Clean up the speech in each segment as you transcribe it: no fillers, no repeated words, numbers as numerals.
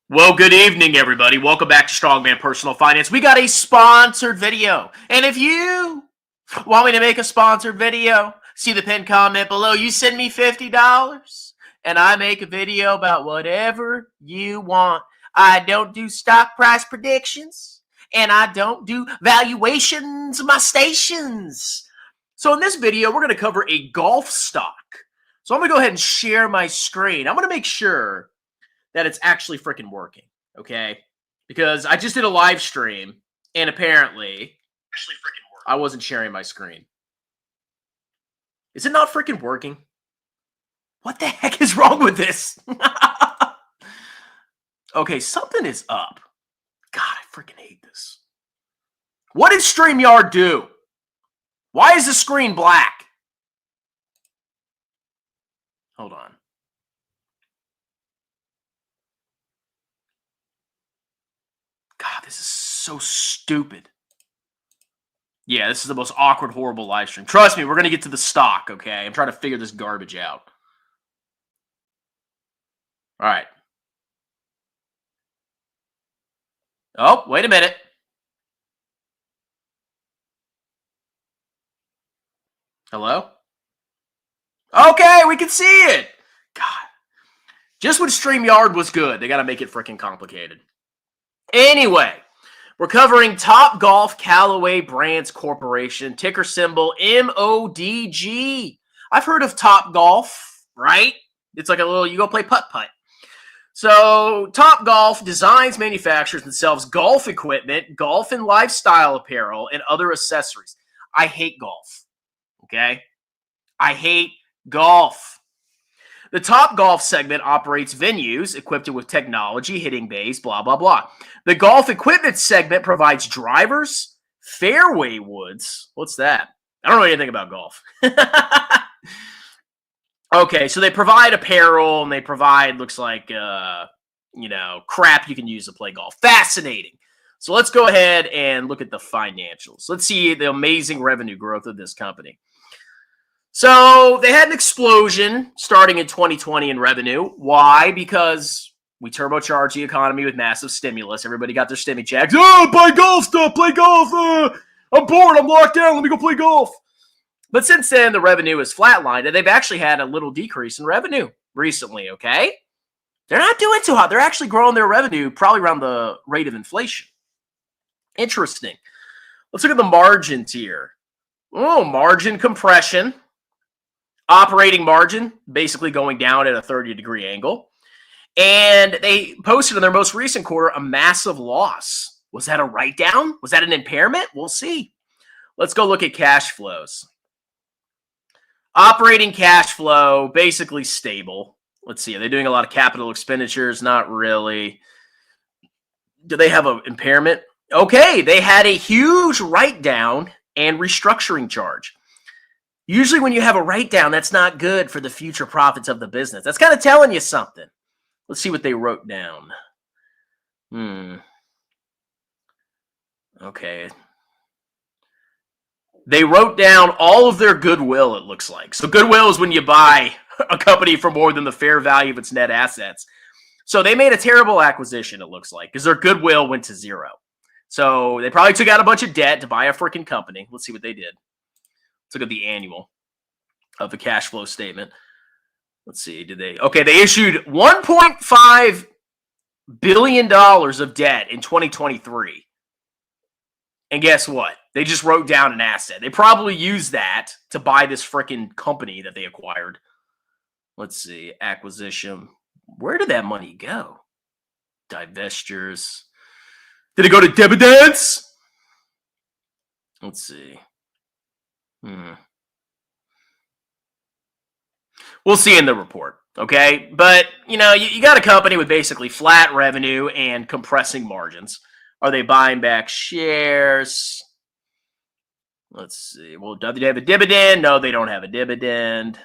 Well, good evening, everybody. Welcome back to Strongman Personal Finance. We got a sponsored video. And if you want me to make a sponsored video, see the pinned comment below. You send me $50 and I make a video about whatever you want. I don't do stock price predictions and I don't do valuations of my stations. So in this video, we're going to cover a golf stock. So I'm going to go ahead and share my screen. I'm going to make sure that it's actually freaking working, okay? Because I just did a live stream, and apparently I wasn't sharing my screen. Is it not freaking working? What the heck is wrong with this? Okay, something is up. God, I freaking hate this. What did StreamYard do? Why is the screen black? Hold on. God, this is so stupid. Yeah, this is the most awkward, horrible live stream. Trust me, we're going to get to the stock, okay? I'm trying to figure this garbage out. All right. Oh, wait a minute. Hello? Okay, we can see it. God. Just when StreamYard was good, they got to make it freaking complicated. Anyway, we're covering Topgolf Callaway Brands Corporation, ticker symbol MODG. I've heard of Topgolf, right? It's like a little, you go play putt-putt. So Topgolf designs, manufactures, and sells golf equipment, golf and lifestyle apparel, and other accessories. I hate golf, okay? I hate golf. The Topgolf segment operates venues equipped with technology, hitting bays, blah, blah, blah. The golf equipment segment provides drivers, fairway woods. What's that? I don't know anything about golf. Okay, so they provide apparel and they provide, looks like, crap you can use to play golf. Fascinating. So let's go ahead and look at the financials. Let's see the amazing revenue growth of this company. So they had an explosion starting in 2020 in revenue. Why? Because we turbocharged the economy with massive stimulus. Everybody got their stimmy checks. Oh, buy golf stuff, play golf. I'm bored. I'm locked down. Let me go play golf. But since then, the revenue is flatlined, and they've actually had a little decrease in revenue recently, okay? They're not doing too hot. They're actually growing their revenue probably around the rate of inflation. Interesting. Let's look at the margins here. Oh, margin compression. Operating margin basically going down at a 30-degree angle. And they posted in their most recent quarter a massive loss. Was that a write-down? Was that an impairment? We'll see. Let's go look at cash flows. Operating cash flow, basically stable. Let's see. Are they doing a lot of capital expenditures? Not really. Do they have an impairment? Okay, they had a huge write-down and restructuring charge. Usually when you have a write-down, that's not good for the future profits of the business. That's kind of telling you something. Let's see what they wrote down. Okay. They wrote down all of their goodwill, it looks like. So goodwill is when you buy a company for more than the fair value of its net assets. So they made a terrible acquisition, it looks like, because their goodwill went to zero. So they probably took out a bunch of debt to buy a freaking company. Let's see what they did. Let's look at the annual of the cash flow statement. Let's see. Okay, they issued $1.5 billion of debt in 2023. And guess what? They just wrote down an asset. They probably used that to buy this freaking company that they acquired. Let's see. Acquisition. Where did that money go? Divestitures. Did it go to dividends? Let's see. We'll see in the report, okay? But, you got a company with basically flat revenue and compressing margins. Are they buying back shares? Let's see. Well, do they have a dividend? No, they don't have a dividend.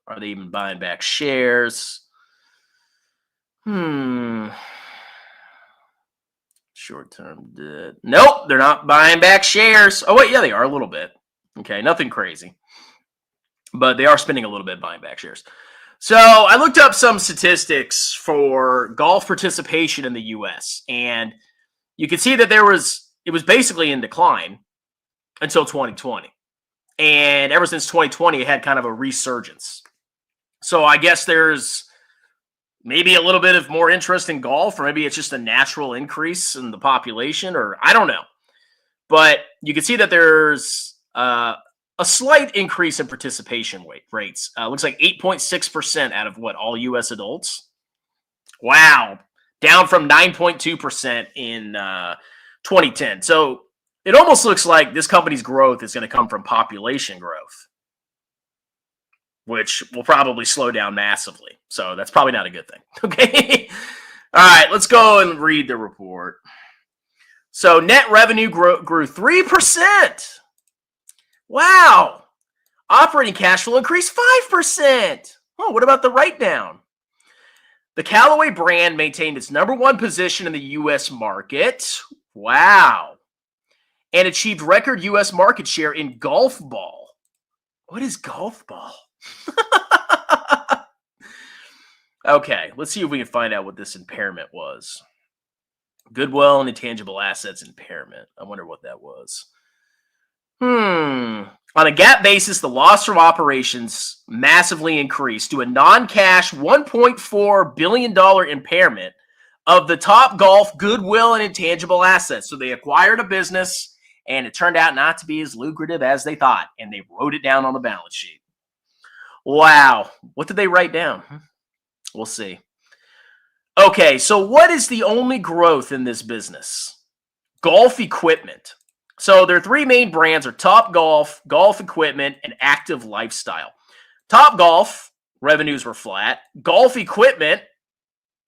Are they even buying back shares? Short-term debt. Nope, they're not buying back shares. Oh, wait, yeah, they are a little bit. Okay, nothing crazy. But they are spending a little bit buying back shares. So I looked up some statistics for golf participation in the U.S. and you can see that it was basically in decline until 2020, and ever since 2020, it had kind of a resurgence. So I guess there's maybe a little bit of more interest in golf, or maybe it's just a natural increase in the population, or I don't know. But you can see that there's a slight increase in participation rates. Looks like 8.6% out of all U.S. adults. Wow. Down from 9.2% in 2010. So it almost looks like this company's growth is going to come from population growth, which will probably slow down massively. So that's probably not a good thing. Okay. All right, let's go and read the report. So net revenue grew 3%. Wow. Operating cash flow increased 5%. Oh, what about the write-down? The Callaway brand maintained its number one position in the U.S. market. Wow. And achieved record U.S. market share in golf ball. What is golf ball? Okay, let's see if we can find out what this impairment was. Goodwill and intangible assets impairment. I wonder what that was. On a GAAP basis, the loss from operations massively increased to a non-cash $1.4 billion impairment of the Topgolf goodwill and intangible assets. So they acquired a business, and it turned out not to be as lucrative as they thought, and they wrote it down on the balance sheet. Wow. What did they write down? We'll see. Okay, so what is the only growth in this business? Golf equipment. So their three main brands are Topgolf, Golf Equipment, and Active Lifestyle. Topgolf revenues were flat. Golf Equipment,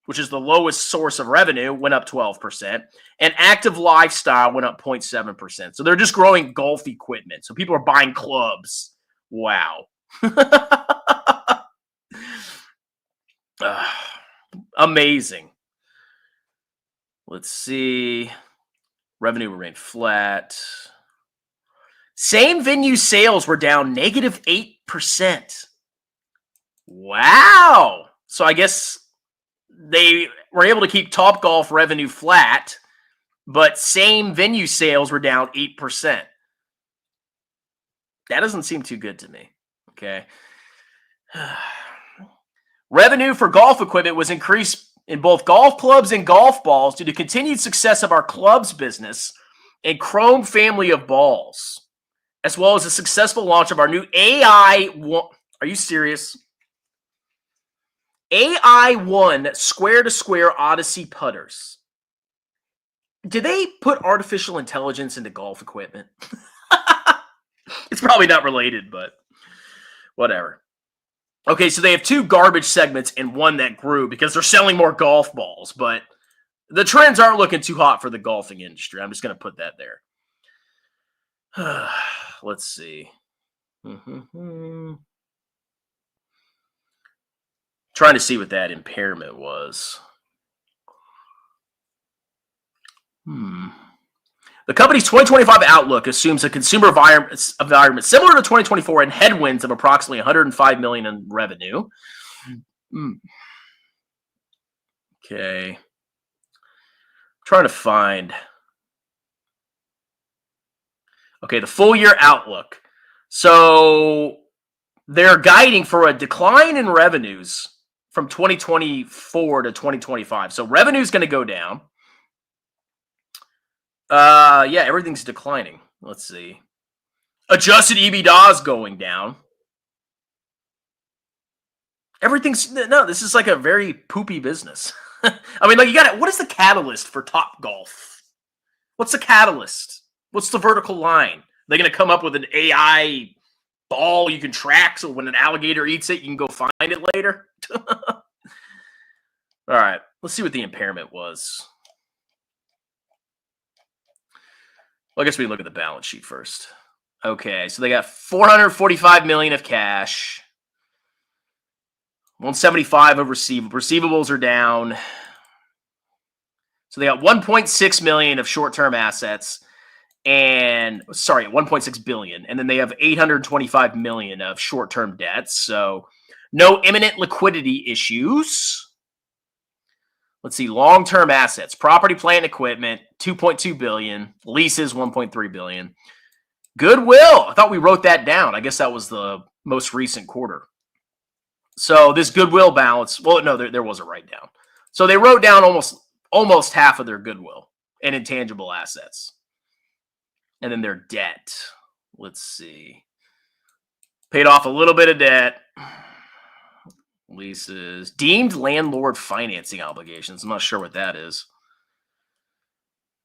which is the lowest source of revenue, went up 12%. And Active Lifestyle went up 0.7%. So they're just growing golf equipment. So people are buying clubs. Wow. Amazing. Let's see. Revenue remained flat. Same venue sales were down negative 8%. Wow. So I guess they were able to keep Topgolf revenue flat, but same venue sales were down 8%. That doesn't seem too good to me. Okay. Revenue for golf equipment was increased in both golf clubs and golf balls due to continued success of our clubs business and Chrome family of balls, as well as the successful launch of our new AI1. Are you serious? AI1 square-to-square Odyssey putters. Did they put artificial intelligence into golf equipment? It's probably not related, but whatever. Okay, so they have two garbage segments and one that grew because they're selling more golf balls, but the trends aren't looking too hot for the golfing industry. I'm just going to put that there. Let's see. Trying to see what that impairment was. The company's 2025 outlook assumes a consumer environment similar to 2024 and headwinds of approximately $105 million in revenue. Okay. Trying to find. Okay, the full year outlook. So they're guiding for a decline in revenues from 2024 to 2025. So revenue is going to go down. Yeah, everything's declining. Let's see. Adjusted EBITDA is going down. This is like a very poopy business. I mean, like what is the catalyst for Topgolf? What's the catalyst? What's the vertical line? They're going to come up with an AI ball you can track so when an alligator eats it, you can go find it later. All right, let's see what the impairment was. Well, I guess we can look at the balance sheet first. Okay, so they got $445 million of cash, $175 of receivables are down. So they got $1.6 million of short-term assets, $1.6 billion, and then they have $825 million of short-term debts. So No imminent liquidity issues. Let's see, long-term assets, property, plant, and equipment, $2.2 billion, leases, $1.3 billion. Goodwill, I thought we wrote that down. I guess that was the most recent quarter. So this goodwill balance, well, no, there was a write-down. So they wrote down almost half of their goodwill and intangible assets. And then their debt, let's see. Paid off a little bit of debt. Leases. Deemed landlord financing obligations. I'm not sure what that is.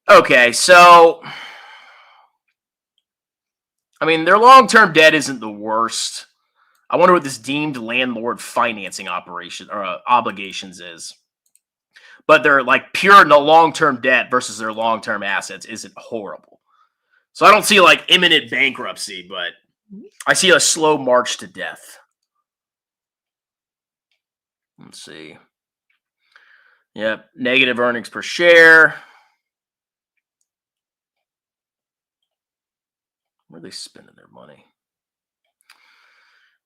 Okay, so I mean, their long-term debt isn't the worst. I wonder what this deemed landlord financing operation or obligations is. But their like pure no long-term debt versus their long-term assets isn't horrible. So I don't see like imminent bankruptcy, but I see a slow march to death. Let's see. Yep, negative earnings per share. Where are they spending their money?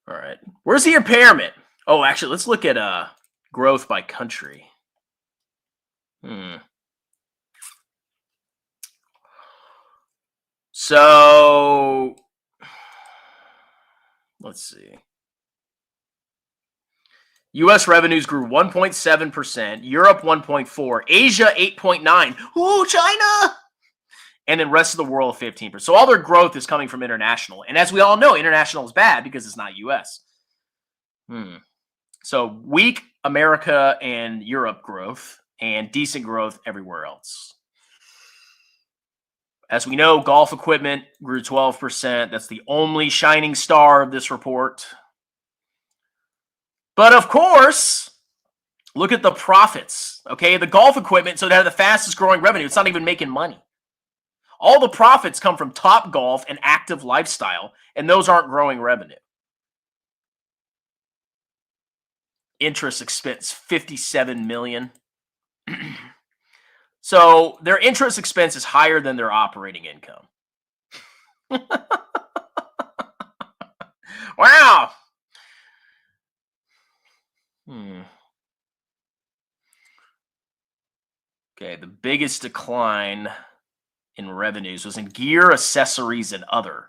All right. Where's the impairment? Oh, actually, let's look at growth by country. So let's see. U.S. revenues grew 1.7%, Europe 1.4%, Asia 8.9%. Ooh, China! And then rest of the world 15%. So all their growth is coming from international. And as we all know, international is bad because it's not U.S. So weak America and Europe growth and decent growth everywhere else. As we know, golf equipment grew 12%. That's the only shining star of this report. But of course, look at the profits, okay? The golf equipment, so they have the fastest growing revenue. It's not even making money. All the profits come from Top Golf and Active Lifestyle, and those aren't growing revenue. Interest expense, $57 million. So their interest expense is higher than their operating income. Wow. Okay, the biggest decline in revenues was in gear, accessories, and other.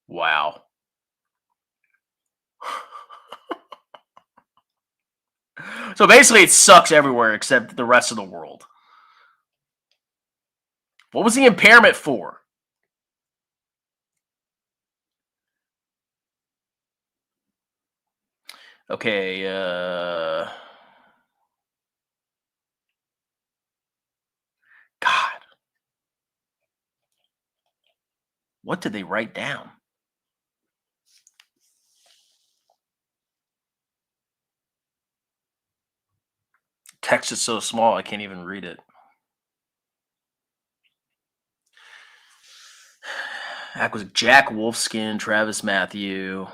Wow. So basically, it sucks everywhere except the rest of the world. What was the impairment for? Okay, God. What did they write down? Text is so small, I can't even read it. That was Jack Wolfskin, Travis Matthew.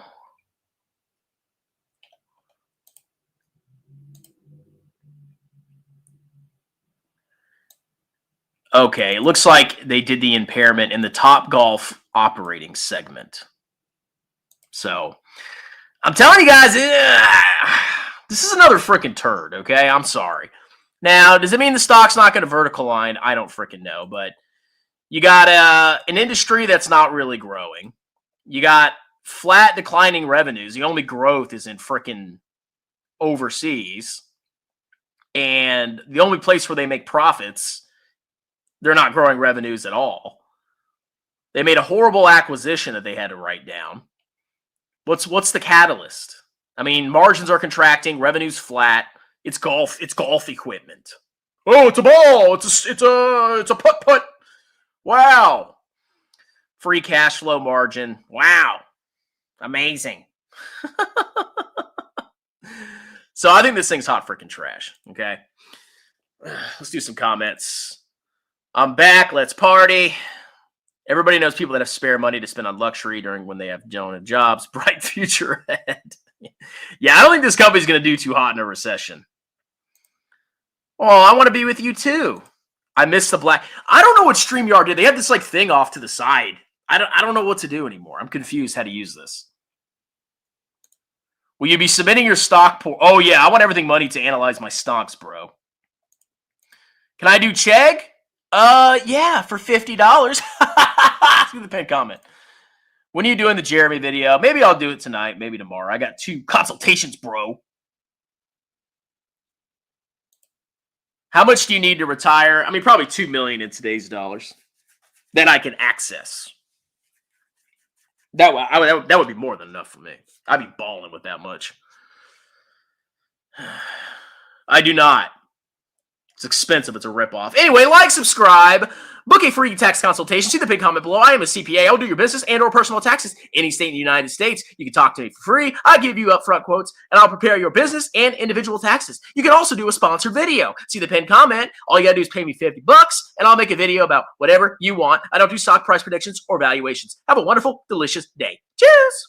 Okay, it looks like they did the impairment in the Top Golf operating segment. So, I'm telling you guys, this is another freaking turd, okay? I'm sorry. Now, does it mean the stock's not going to vertical line? I don't freaking know, but you got an industry that's not really growing. You got flat declining revenues. The only growth is in freaking overseas. And the only place where they make profits, they're not growing revenues at all. They made a horrible acquisition that they had to write down. What's the catalyst? I mean, margins are contracting, revenue's flat. It's golf equipment. Oh, it's a ball. It's a putt. Wow. Free cash flow margin. Wow. Amazing. So I think this thing's hot freaking trash. Okay. Let's do some comments. I'm back. Let's party. Everybody knows people that have spare money to spend on luxury during when they don't have jobs. Bright future ahead. Yeah, I don't think this company's going to do too hot in a recession. Oh, I want to be with you too. I missed the black. I don't know what StreamYard did. They had this like thing off to the side. I don't know what to do anymore. I'm confused how to use this. Will you be submitting your stock? Oh, yeah. I want everything money to analyze my stocks, bro. Can I do Chegg? Yeah, for $50. See the pinned comment. When are you doing the Jeremy video? Maybe I'll do it tonight, maybe tomorrow. I got 2 consultations, bro. How much do you need to retire? I mean, probably $2 million in today's dollars that I can access. That would be more than enough for me. I'd be balling with that much. I do not. It's expensive. It's a ripoff. Anyway, like, subscribe, book a free tax consultation. See the big comment below. I am a CPA. I'll do your business and or personal taxes any state in the United States. You can talk to me for free. I give you upfront quotes, and I'll prepare your business and individual taxes. You can also do a sponsored video. See the pinned comment. All you got to do is pay me $50, and I'll make a video about whatever you want. I don't do stock price predictions or valuations. Have a wonderful, delicious day. Cheers!